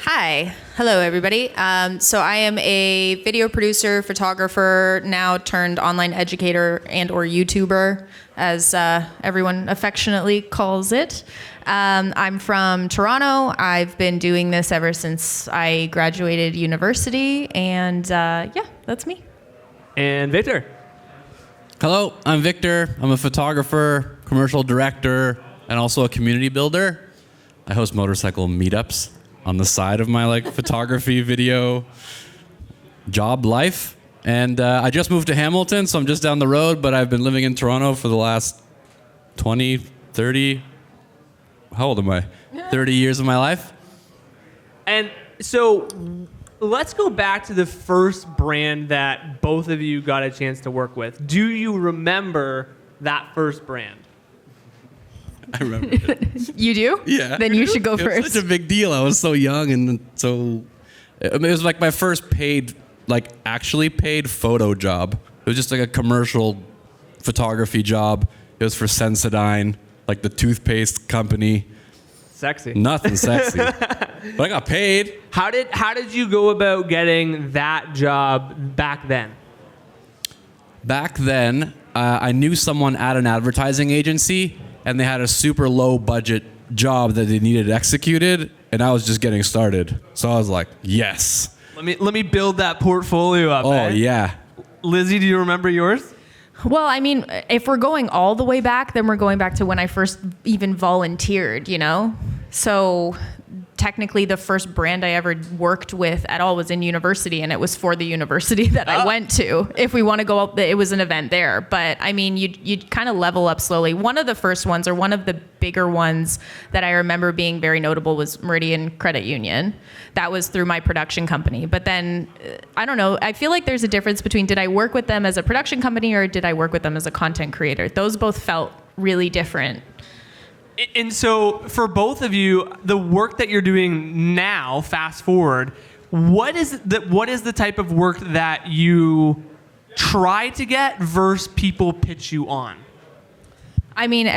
Hi. Hello, everybody. So I am a video producer, photographer, now turned online educator and or YouTuber, as everyone affectionately calls it. I'm from Toronto. I've been doing this ever since I graduated university, and yeah, that's me. And Viktor. Hello, I'm Viktor. I'm a photographer, commercial director, and also a community builder. I host motorcycle meetups on the side of my photography, video, job life. And I just moved to Hamilton, so I'm just down the road, but I've been living in Toronto for the last 20, 30, how old am I? 30 years of my life. And so let's go back to the first brand that both of you got a chance to work with. Do you remember that first brand? I remember it. You do? Yeah. Then you should go It was first. such a big deal. I was so young and so... it was like my first paid, actually paid photo job. It was just like a commercial photography job. It was for Sensodyne, like the toothpaste company. Sexy. Nothing sexy. But I got paid. How did you go about getting that job back then? Back then, I knew someone at an advertising agency, and they had a super low budget job that they needed executed, and I was just getting started. So I was like, yes. Let me build that portfolio up. Oh, yeah. Lizzie, do you remember yours? Well, I mean, if we're going all the way back, then we're going back to when I first even volunteered, you know? So technically the first brand I ever worked with at all was in university, and it was for the university that I went to. If we want to go up, it was an event there. But I mean, you'd kind of level up slowly. One of the first ones, or one of the bigger ones that I remember being very notable, was Meridian Credit Union. That was through my production company. But then, I don't know, I feel like there's a difference between did I work with them as a production company or did I work with them as a content creator? Those both felt really different. And so for both of you, the work that you're doing now, fast forward, what is the type of work that you try to get versus people pitch you on? I mean,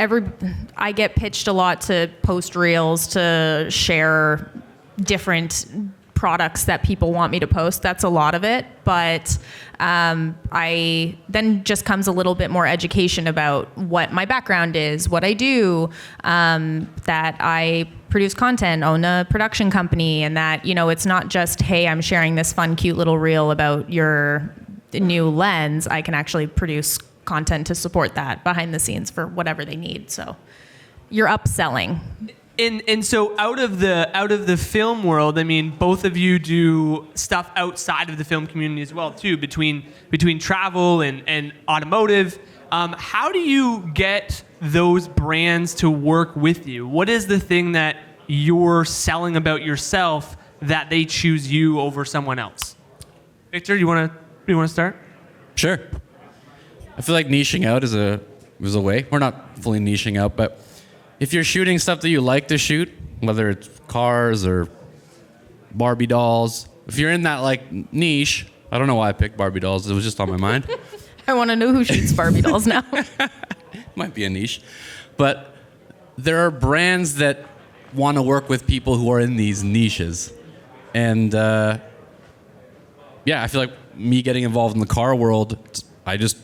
I get pitched a lot to post reels, to share different products that people want me to post. That's a lot of it. But I then just comes a little bit more education about what my background is, what I do, that I produce content, own a production company, and that, you know, it's not just, hey, I'm sharing this fun, cute little reel about your new lens. I can actually produce content to support that behind the scenes for whatever they need. So you're upselling. And so out of the film world, I mean, both of you do stuff outside of the film community as well too, between travel and automotive. How do you get those brands to work with you? What is the thing that you're selling about yourself that they choose you over someone else? Viktor, you want to start? Sure. I feel like niching out is a way. We're not fully niching out, but if you're shooting stuff that you like to shoot, whether it's cars or Barbie dolls, if you're in that niche, I don't know why I picked Barbie dolls. It was just on my mind. I want to know who shoots Barbie dolls now. Might be a niche. But there are brands that want to work with people who are in these niches. And yeah, I feel like me getting involved in the car world, I just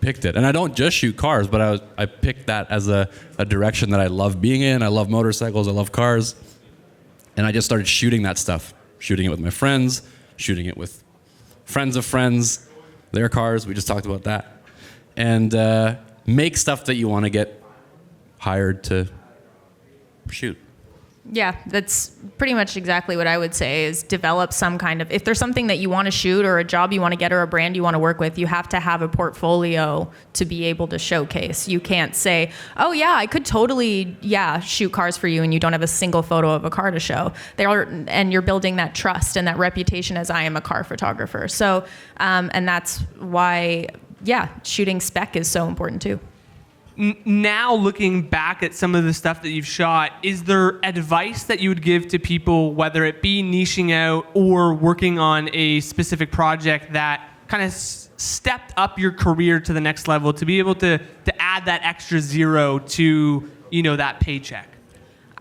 picked it. And I don't just shoot cars, but I picked that as a direction that I love being in. I love motorcycles, I love cars. And I just started shooting that stuff. Shooting it with my friends, shooting it with friends of friends, their cars, we just talked about that. And make stuff that you want to get hired to shoot. Yeah, that's pretty much exactly what I would say, is develop some kind of, if there's something that you want to shoot or a job you want to get or a brand you want to work with, you have to have a portfolio to be able to showcase. You can't say, oh yeah, I could totally, shoot cars for you, and you don't have a single photo of a car to show. And you're building that trust and that reputation as I am a car photographer. So, and that's why, shooting spec is so important too. Now looking back at some of the stuff that you've shot, is there advice that you would give to people, whether it be niching out or working on a specific project that kind of stepped up your career to the next level to be able to add that extra zero to, you know, that paycheck?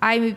I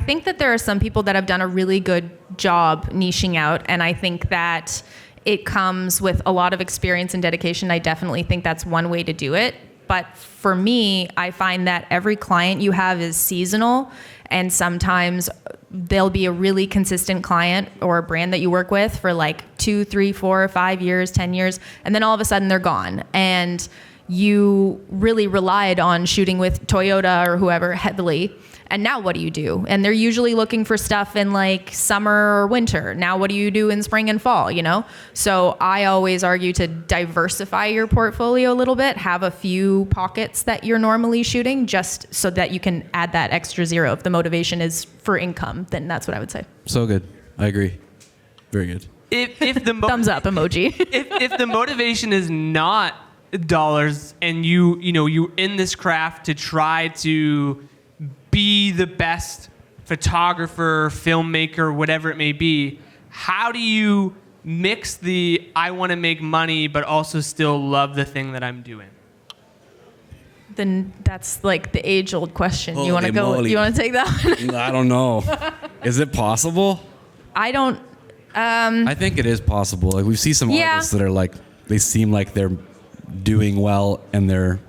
think that there are some people that have done a really good job niching out, and I think that it comes with a lot of experience and dedication. I definitely think that's one way to do it. But for me, I find that every client you have is seasonal, and sometimes there'll be a really consistent client or a brand that you work with for like 2, 3, 4, 5 years, 10 years, and then all of a sudden they're gone. And you really relied on shooting with Toyota or whoever heavily. And now what do you do? And they're usually looking for stuff in like summer or winter. Now what do you do in spring and fall, you know? So I always argue to diversify your portfolio a little bit, have a few pockets that you're normally shooting just so that you can add that extra zero. If the motivation is for income, then that's what I would say. So good. I agree. Very good. If the Thumbs up emoji. if the motivation is not dollars and you're in this craft to try to be the best photographer, filmmaker, whatever it may be, how do you mix the I want to make money but also still love the thing that I'm doing? Then that's like the age-old question. Holy You want to go? moly. You want to take that one? I don't know. Is it possible? I don't. I think it is possible. Like we see some Yeah. artists that are like, they seem like they're doing well and they're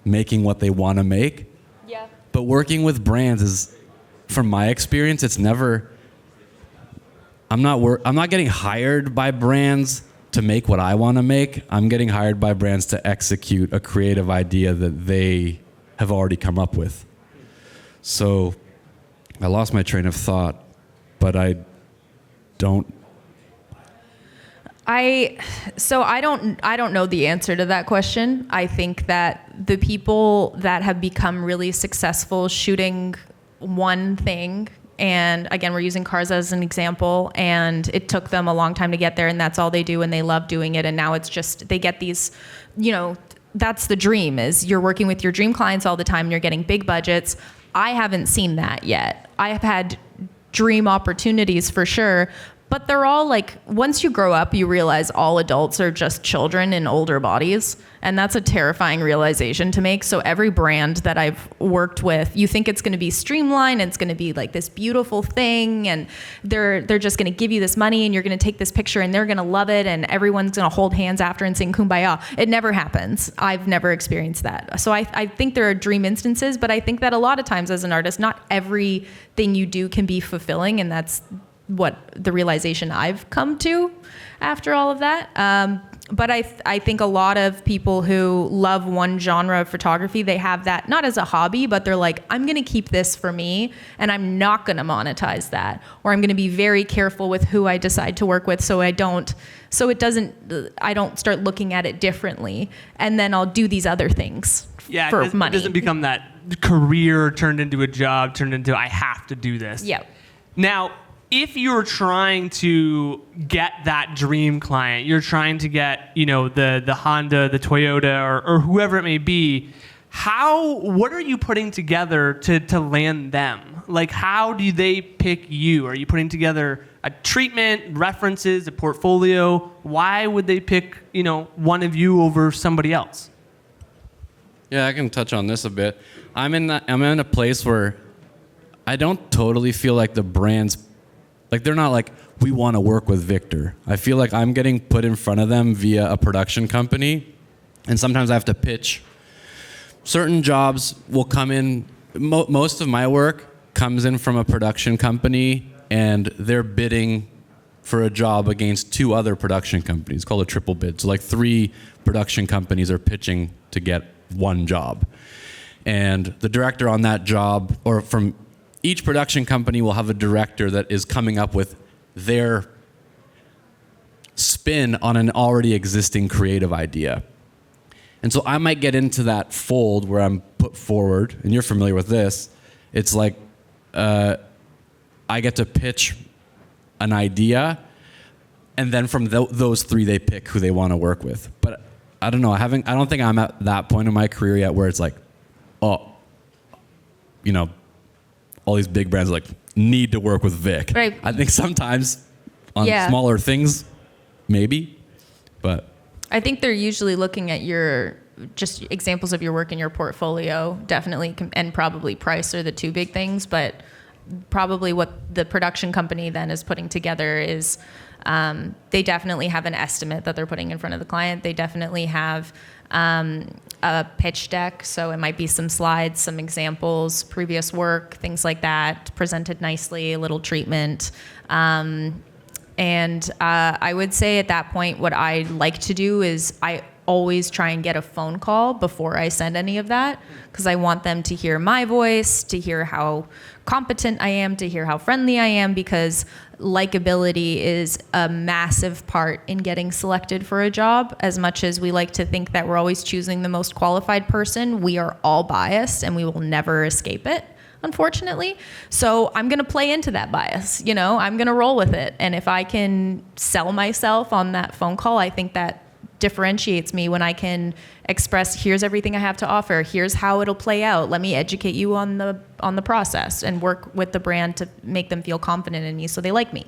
making what they want to make. Yeah. But working with brands is, from my experience, it's never. I'm not getting hired by brands to make what I want to make. I'm getting hired by brands to execute a creative idea that they have already come up with. So, I lost my train of thought, but I don't. I don't know the answer to that question. I think that the people that have become really successful shooting one thing, and again, we're using cars as an example, and it took them a long time to get there, and that's all they do, and they love doing it, and now it's just, they get these, that's the dream, is you're working with your dream clients all the time, and you're getting big budgets. I haven't seen that yet. I have had dream opportunities for sure, but they're all like, once you grow up, you realize all adults are just children in older bodies. And that's a terrifying realization to make. So every brand that I've worked with, you think it's going to be streamlined and it's going to be like this beautiful thing. And they're just going to give you this money and you're going to take this picture and they're going to love it. And everyone's going to hold hands after and sing Kumbaya. It never happens. I've never experienced that. So I think there are dream instances, but I think that a lot of times as an artist, not everything you do can be fulfilling. And that's what the realization I've come to after all of that. But I think a lot of people who love one genre of photography, they have that not as a hobby, but they're like, I'm going to keep this for me and I'm not going to monetize that. Or I'm going to be very careful with who I decide to work with I don't start looking at it differently. And then I'll do these other things for money. It doesn't become that career turned into a job, turned into I have to do this. Yeah. Now, if you're trying to get that dream client, you're trying to get, the Honda, the Toyota, or whoever it may be, what are you putting together to land them? Like, how do they pick you? Are you putting together a treatment, references, a portfolio? Why would they pick, one of you over somebody else? Yeah, I can touch on this a bit. I'm in a place where I don't totally feel like the brands, like they're not like, we want to work with Viktor. I feel like I'm getting put in front of them via a production company. And sometimes I have to pitch. Certain jobs will come in. Most of my work comes in from a production company and they're bidding for a job against 2 other production companies, called a triple bid. So like 3 production companies are pitching to get one job. And the director on that job, or from each production company will have a director that is coming up with their spin on an already existing creative idea. And so I might get into that fold where I'm put forward, and you're familiar with this. It's like I get to pitch an idea, and then from those 3, they pick who they want to work with. But I don't know. I don't think I'm at that point in my career yet where it's like, all these big brands like need to work with Vic. Right. I think sometimes on smaller things, maybe, but I think they're usually looking at your just examples of your work in your portfolio, definitely, and probably price are the two big things. But probably what the production company then is putting together is they definitely have an estimate that they're putting in front of the client. They definitely have a pitch deck, so it might be some slides, some examples, previous work, things like that, presented nicely, a little treatment. And I would say at that point, what I like to do is I always try and get a phone call before I send any of that, because I want them to hear my voice, to hear how competent I am, to hear how friendly I am, because likability is a massive part in getting selected for a job. As much as we like to think that we're always choosing the most qualified person, we are all biased and we will never escape it, unfortunately. So I'm going to play into that bias, I'm going to roll with it. And if I can sell myself on that phone call, I think that differentiates me when I can express, here's everything I have to offer, here's how it'll play out, let me educate you on the process, and work with the brand to make them feel confident in me so they like me.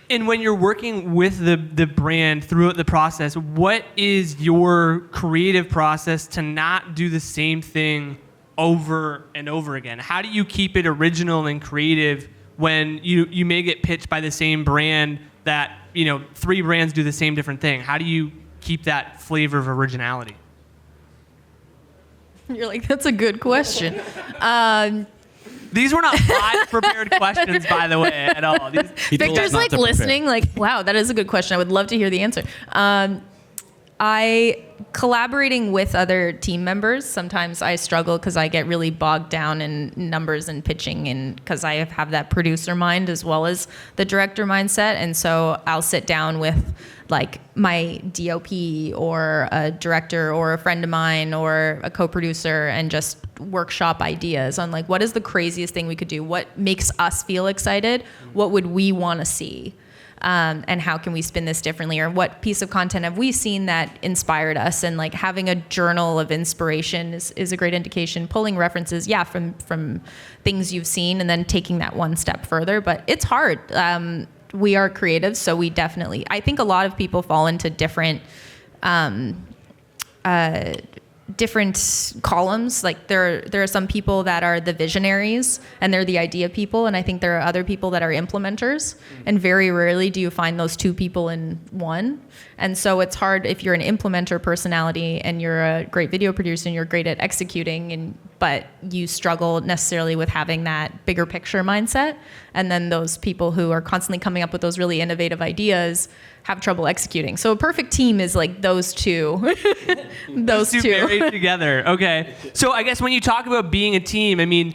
And when you're working with the brand throughout the process, what is your creative process to not do the same thing over and over again? How do you keep it original and creative when you may get pitched by the same brand that 3 brands do the same different thing? How do you keep that flavor of originality? You're like, that's a good question. These were not 5 prepared questions, by the way, at all. Victor's like listening, like, wow, that is a good question. I would love to hear the answer. Collaborating with other team members, sometimes I struggle because I get really bogged down in numbers and pitching, and because I have that producer mind as well as the director mindset. And so I'll sit down with like my DOP or a director or a friend of mine or a co-producer and just workshop ideas on like, what is the craziest thing we could do? What makes us feel excited? What would we want to see? And how can we spin this differently? Or what piece of content have we seen that inspired us? And like having a journal of inspiration is a great indication. Pulling references, from things you've seen, and then taking that one step further. But it's hard. We are creatives, so I think a lot of people fall into different columns. Like there are some people that are the visionaries and they're the idea people, and I think there are other people that are implementers, and very rarely do you find those 2 people in one. And so it's hard if you're an implementer personality and you're a great video producer and you're great at executing, but you struggle necessarily with having that bigger picture mindset. And then those people who are constantly coming up with those really innovative ideas have trouble executing. So a perfect team is like those two. Those two married together. Okay. So I guess when you talk about being a team, I mean,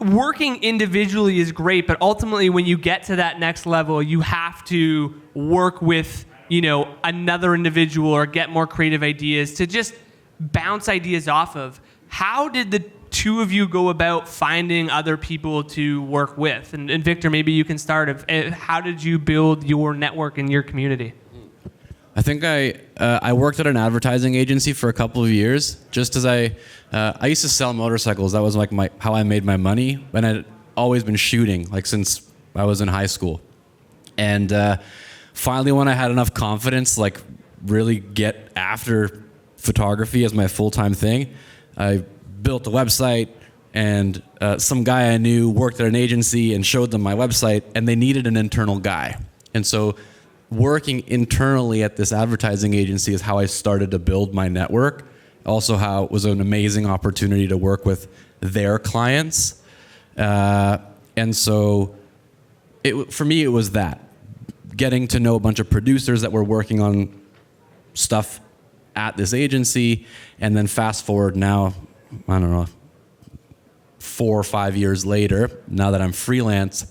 working individually is great, but ultimately when you get to that next level, you have to work with, another individual or get more creative ideas to just bounce ideas off of. How did the 2 of you go about finding other people to work with? And Victor, maybe you can start. How did you build your network in your community? I think I worked at an advertising agency for a couple of years, just as I used to sell motorcycles. That was like how I made my money, and I'd always been shooting like since I was in high school. And finally, when I had enough confidence, like really get after photography as my full-time thing, I built a website, and some guy I knew worked at an agency and showed them my website, and they needed an internal guy. And so working internally at this advertising agency is how I started to build my network. Also how it was an amazing opportunity to work with their clients. And so for me, it was that. Getting to know a bunch of producers that were working on stuff at this agency, and then fast forward now, I don't know, 4 or 5 years later, now that I'm freelance,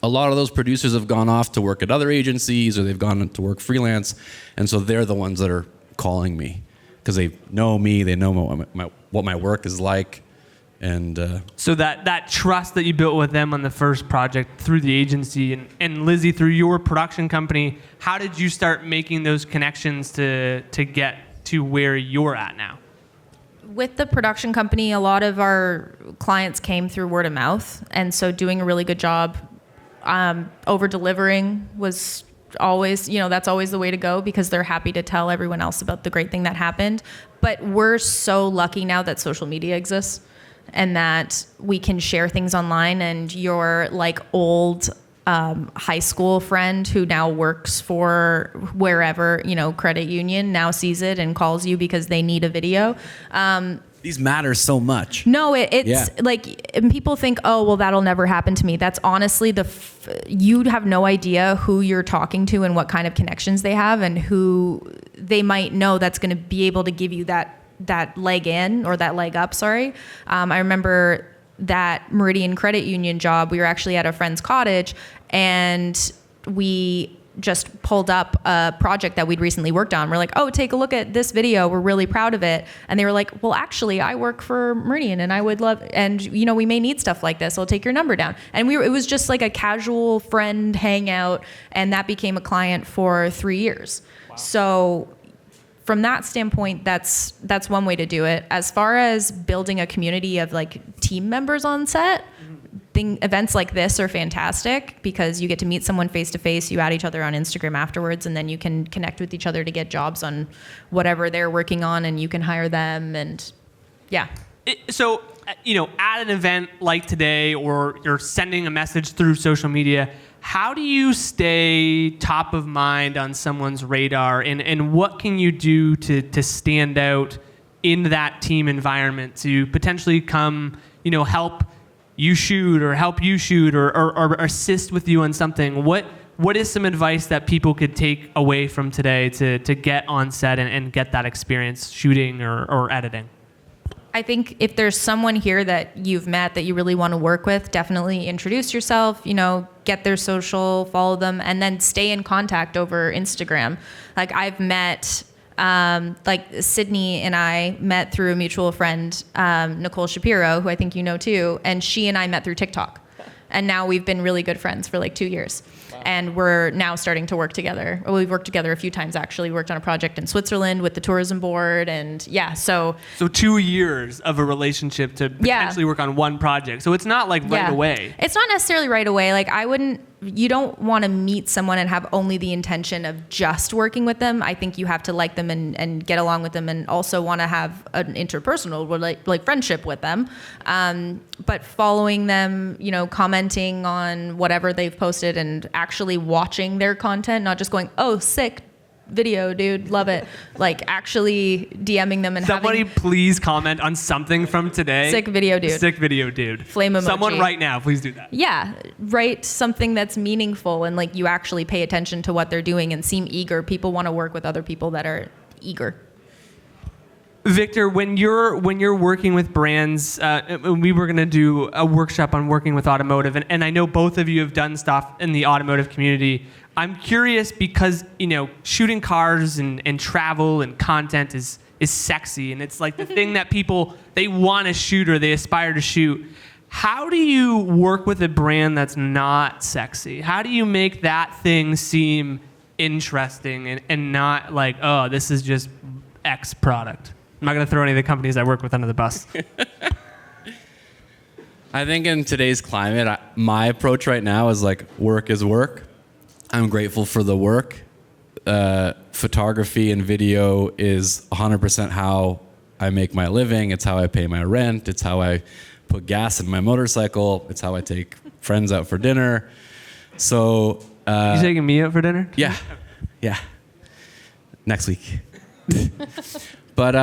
a lot of those producers have gone off to work at other agencies, or they've gone to work freelance, and so they're the ones that are calling me because they know me, they know what my work is like, and so that trust that you built with them on the first project through the agency, and Lizzie, through your production company, how did you start making those connections to get to where you're at now? With the production company, a lot of our clients came through word of mouth, and so doing a really good job over delivering was always, that's always the way to go because they're happy to tell everyone else about the great thing that happened. But we're so lucky now that social media exists and that we can share things online, and your like old high school friend who now works for wherever, credit union now sees it and calls you because they need a video. These matter so much. No, it's like, and people think, oh, well, that'll never happen to me. That's honestly you have no idea who you're talking to and what kind of connections they have and who they might know that's going to be able to give you that leg in or that leg up. Sorry. I remember that Meridian Credit Union job. We were actually at a friend's cottage and we just pulled up a project that we'd recently worked on. We're like, oh, take a look at this video. We're really proud of it. And they were like, well, actually, I work for Meridian and I would love, and we may need stuff like this. I'll take your number down. And it was just like a casual friend hangout, and that became a client for 3 years. Wow. So from that standpoint, that's one way to do it. As far as building a community of like team members on set, events like this are fantastic because you get to meet someone face to face. You add each other on Instagram afterwards, and then you can connect with each other to get jobs on whatever they're working on, and you can hire them. And yeah. So, at an event like today, or you're sending a message through social media, how do you stay top of mind on someone's radar, and what can you do to stand out in that team environment to potentially come, help you shoot or help you shoot or assist with you on something? What is some advice that people could take away from today to get on set and get that experience shooting or editing? I think if there's someone here that you've met that you really want to work with, definitely introduce yourself, get their social, follow them, and then stay in contact over Instagram. Like I've met, like Sydney and I met through a mutual friend, Nicole Shapiro, who I think you know too, and she and I met through TikTok. And now we've been really good friends for like 2 years. Wow. And we're now starting to work together. Well, we've worked together a few times, actually. We worked on a project in Switzerland with the tourism board. And yeah, so 2 years of a relationship to potentially work on one project. So it's not like right away. It's not necessarily right away. Like you don't want to meet someone and have only the intention of just working with them. I think you have to like them and get along with them, and also want to have an interpersonal like friendship with them. But following them, commenting on whatever they've posted and actually watching their content, not just going, oh, sick video, dude, love it. Like actually DMing them and somebody please comment on something from today. Sick video, dude. Sick video, dude. Flame emoji. Someone right now, please do that. Yeah, write something that's meaningful and like you actually pay attention to what they're doing and seem eager. People want to work with other people that are eager. Victor, when you're working with brands, we were going to do a workshop on working with automotive, and I know both of you have done stuff in the automotive community. I'm curious because, shooting cars and travel and content is sexy, and it's like the thing that people, they want to shoot or they aspire to shoot. How do you work with a brand that's not sexy? How do you make that thing seem interesting and not like, oh, this is just X product? I'm not going to throw any of the companies I work with under the bus. I think in today's climate, my approach right now is like work is work. I'm grateful for the work. Photography and video is 100% how I make my living. It's how I pay my rent. It's how I put gas in my motorcycle. It's how I take friends out for dinner. So you taking me out for dinner? Yeah. Next week. But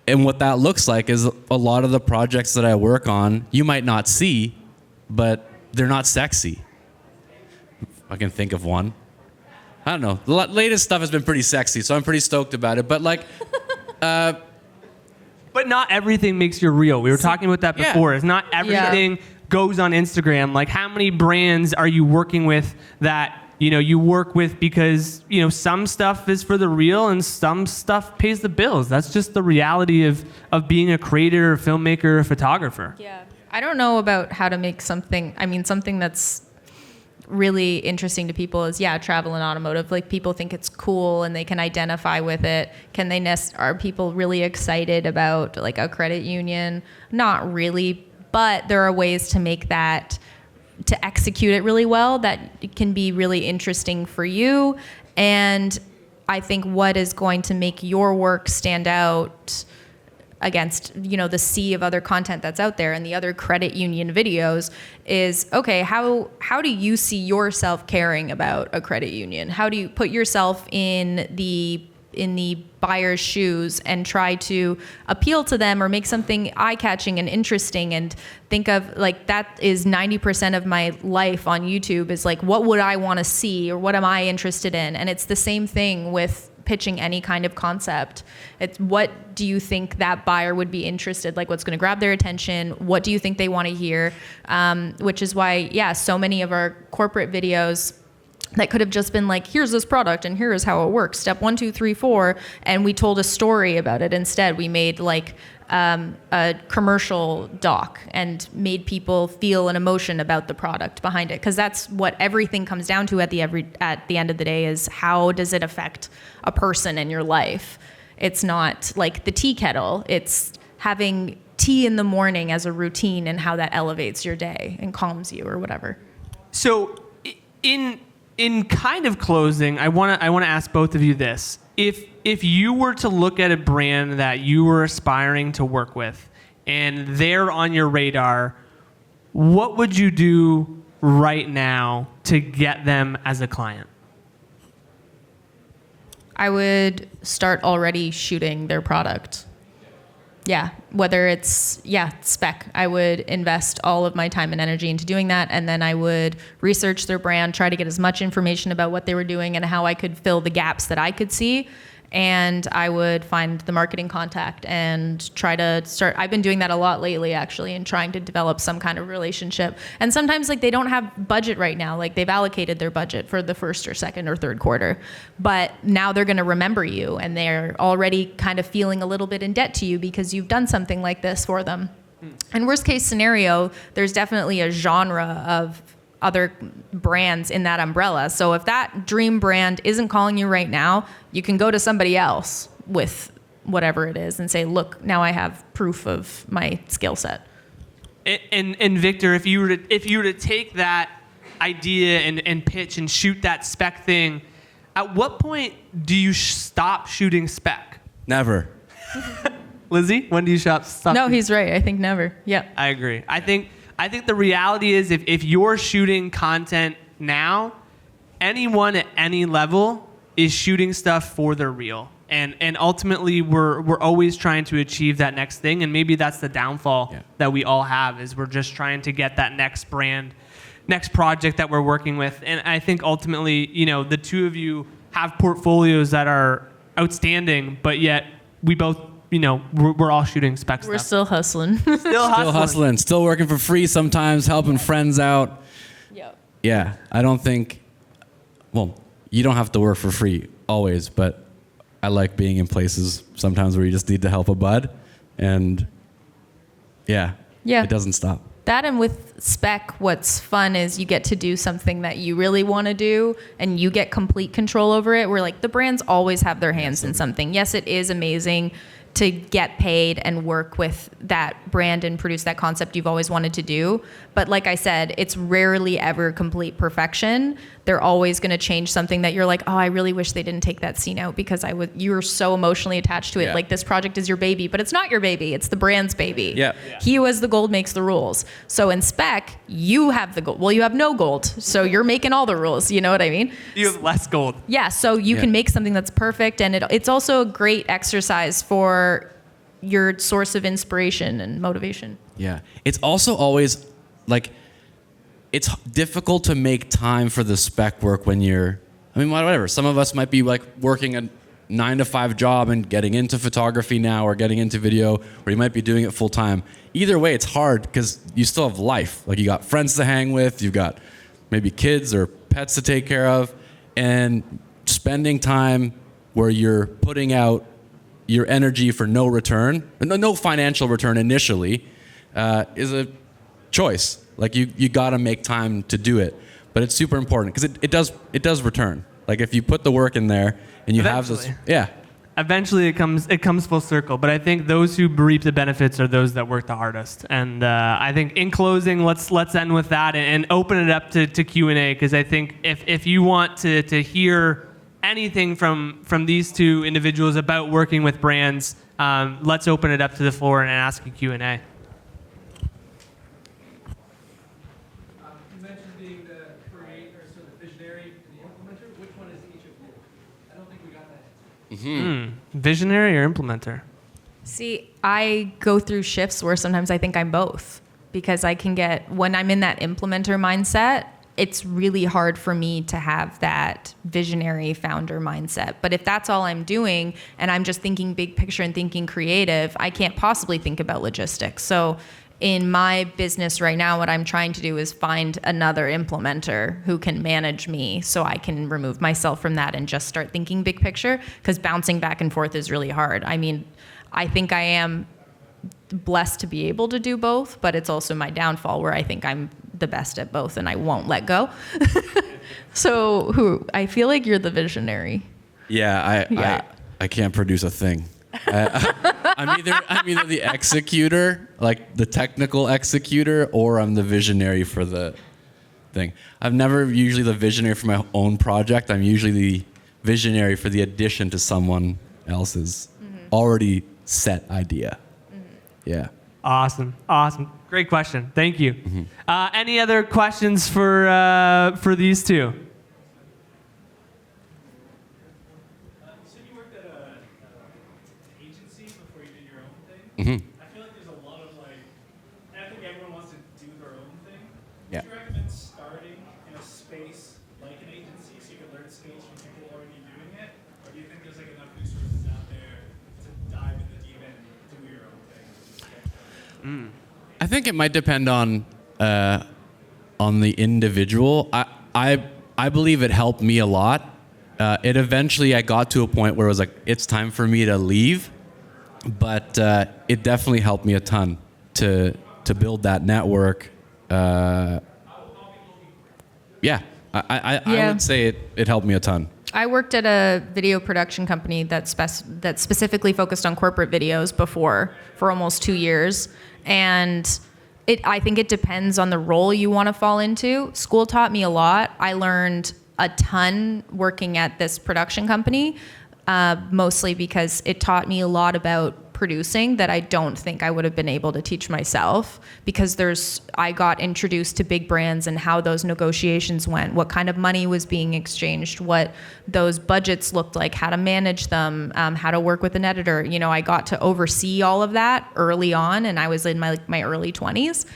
and what that looks like is a lot of the projects that I work on, you might not see, but they're not sexy. I can think of one. I don't know. The latest stuff has been pretty sexy, so I'm pretty stoked about it. But like, but not everything makes you real. We were talking about that before. It's not everything goes on Instagram. Like, how many brands are you working with that you work with because some stuff is for the real and some stuff pays the bills? That's just the reality of being a creator, a filmmaker, a photographer. Yeah. I don't know about how to make something. I mean, something that's really interesting to people is travel and automotive. Like, people think it's cool and they can identify with it. Are people really excited about like a credit union? Not really, but there are ways to make that to execute it really well that it can be really interesting for you. And I think what is going to make your work stand out against, the sea of other content that's out there and the other credit union videos is, okay, how do you see yourself caring about a credit union? How do you put yourself in the buyer's shoes and try to appeal to them or make something eye-catching and interesting? And think of, like, that is 90% of my life on YouTube is like, what would I want to see or what am I interested in? And it's the same thing with pitching any kind of concept. It's what do you think that buyer would be interested, like what's going to grab their attention? What do you think they want to hear? Which is why, so many of our corporate videos that could have just been like, here's this product and here is how it works. Step 1, 2, 3, 4. And we told a story about it. Instead, we made like a commercial doc and made people feel an emotion about the product behind it. Because that's what everything comes down to at the end of the day is how does it affect a person in your life? It's not like the tea kettle. It's having tea in the morning as a routine and how that elevates your day and calms you or whatever. So in kind of closing, I want to ask both of you this. If you were to look at a brand that you were aspiring to work with and they're on your radar, what would you do right now to get them as a client? I would start already shooting their product. Yeah, whether it's, spec. I would invest all of my time and energy into doing that, and then I would research their brand, try to get as much information about what they were doing and how I could fill the gaps that I could see. And I would find the marketing contact and try to start. I've been doing that a lot lately, actually, and trying to develop some kind of relationship. And sometimes, like, they don't have budget right now. Like, they've allocated their budget for the first or second or third quarter. But now they're going to remember you, and they're already kind of feeling a little bit in debt to you because you've done something like this for them. And worst case scenario, there's definitely a genre of other brands in that umbrella. So if that dream brand isn't calling you right now, you can go to somebody else with whatever it is and say, look, now I have proof of my skill set. And Victor, if you were to take that idea and pitch and shoot that spec thing, at what point do you stop shooting spec? Never. Lizzie, when do you stop? No, he's right. I think never. Yeah. I agree. I think the reality is if you're shooting content now, anyone at any level is shooting stuff for their reel. And ultimately we're always trying to achieve that next thing, and maybe that's the downfall that we all have is we're just trying to get that next brand, next project that we're working with. And I think ultimately, the two of you have portfolios that are outstanding, but yet we both we're all shooting spec stuff. We're still hustling. Still hustling. Still working for free sometimes, helping friends out. Yep. Yeah, I don't think, well, you don't have to work for free always, but I like being in places sometimes where you just need to help a bud. And it doesn't stop. That, and with spec, what's fun is you get to do something that you really want to do and you get complete control over it. Where like the brands always have their hands in something. Yes, it is amazing to get paid and work with that brand and produce that concept you've always wanted to do. But like I said, it's rarely ever complete perfection. They're always going to change something that you're like, oh, I really wish they didn't take that scene out because you were so emotionally attached to it. Yeah. Like this project is your baby, but it's not your baby. It's the brand's baby. Yeah. He who has the gold makes the rules. So in spec, you have the gold. Well, you have no gold. So you're making all the rules. You know what I mean? You have less gold. Yeah. So you can make something that's perfect. And it's also a great exercise for your source of inspiration and motivation. Yeah. It's also always like, it's difficult to make time for the spec work when whatever. Some of us might be like working a 9-to-5 job and getting into photography now or getting into video, or you might be doing it full time. Either way, it's hard because you still have life. Like you got friends to hang with, you've got maybe kids or pets to take care of, and spending time where you're putting out your energy for no return, no financial return initially, is a choice. Like you got to make time to do it, but it's super important because it does return. Like if you put the work in there and you have this, Eventually, it comes full circle. But I think those who reap the benefits are those that work the hardest. And I think in closing, let's end with that and open it up to Q&A, because I think if you want to hear anything from these two individuals about working with brands, let's open it up to the floor and ask a Q&A. You mentioned being the creator, so the visionary and the implementer. Which one is each of you? I don't think we got that answer. Visionary or implementer? See, I go through shifts where sometimes I think I'm both, because I can get, when I'm in that implementer mindset, it's really hard for me to have that visionary founder mindset. But if that's all I'm doing and I'm just thinking big picture and thinking creative, I can't possibly think about logistics. So in my business right now, what I'm trying to do is find another implementer who can manage me so I can remove myself from that and just start thinking big picture, because bouncing back and forth is really hard. I mean, I think I am blessed to be able to do both, but it's also my downfall where I think I'm the best at both and I won't let go. So I feel like you're the visionary. Yeah, I can't produce a thing. I'm either the executor, like the technical executor, or I'm the visionary for the thing. I'm never usually the visionary for my own project. I'm usually the visionary for the addition to someone else's already set idea. Yeah. Awesome. Great question. Thank you. Any other questions for these two? So you worked at an agency before you did your own thing. I feel like there's a lot of I think everyone wants to do their own thing. Yeah. Would you recommend starting in a space like an agency so you can learn skills from people already doing it? Or do you think there's enough resources out there to dive in the deep end and do your own thing? I think it might depend on the individual. I believe it helped me a lot. It eventually I got to a point where it was like it's time for me to leave, but it definitely helped me a ton to build that network. I would say it helped me a ton. I worked at a video production company that specifically focused on corporate videos before for almost 2 years. And I think it depends on the role you want to fall into. School taught me a lot. I learned a ton working at this production company, mostly because it taught me a lot about producing that I don't think I would have been able to teach myself, because I got introduced to big brands and how those negotiations went, what kind of money was being exchanged, what those budgets looked like, how to manage them, how to work with an editor. You know, I got to oversee all of that early on, and I was in my early 20s.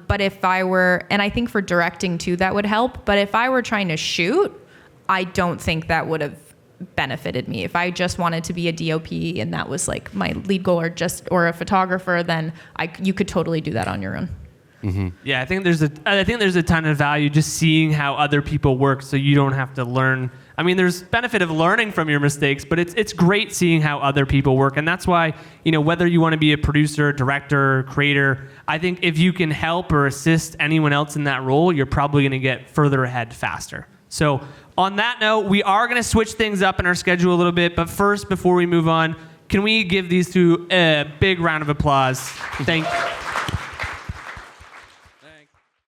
But if I were, and I think for directing too, that would help. But if I were trying to shoot, I don't think that would have benefited me. If I just wanted to be a DOP and that was like my lead goal, or a photographer, then you could totally do that on your own. Yeah, I think there's a ton of value just seeing how other people work, so you don't have to learn. I mean, there's benefit of learning from your mistakes, but it's great seeing how other people work, and that's why, you know, whether you want to be a producer, director, creator, I think if you can help or assist anyone else in that role, you're probably going to get further ahead faster. So on that note, we are going to switch things up in our schedule a little bit, but first, before we move on, can we give these two a big round of applause? Thank you.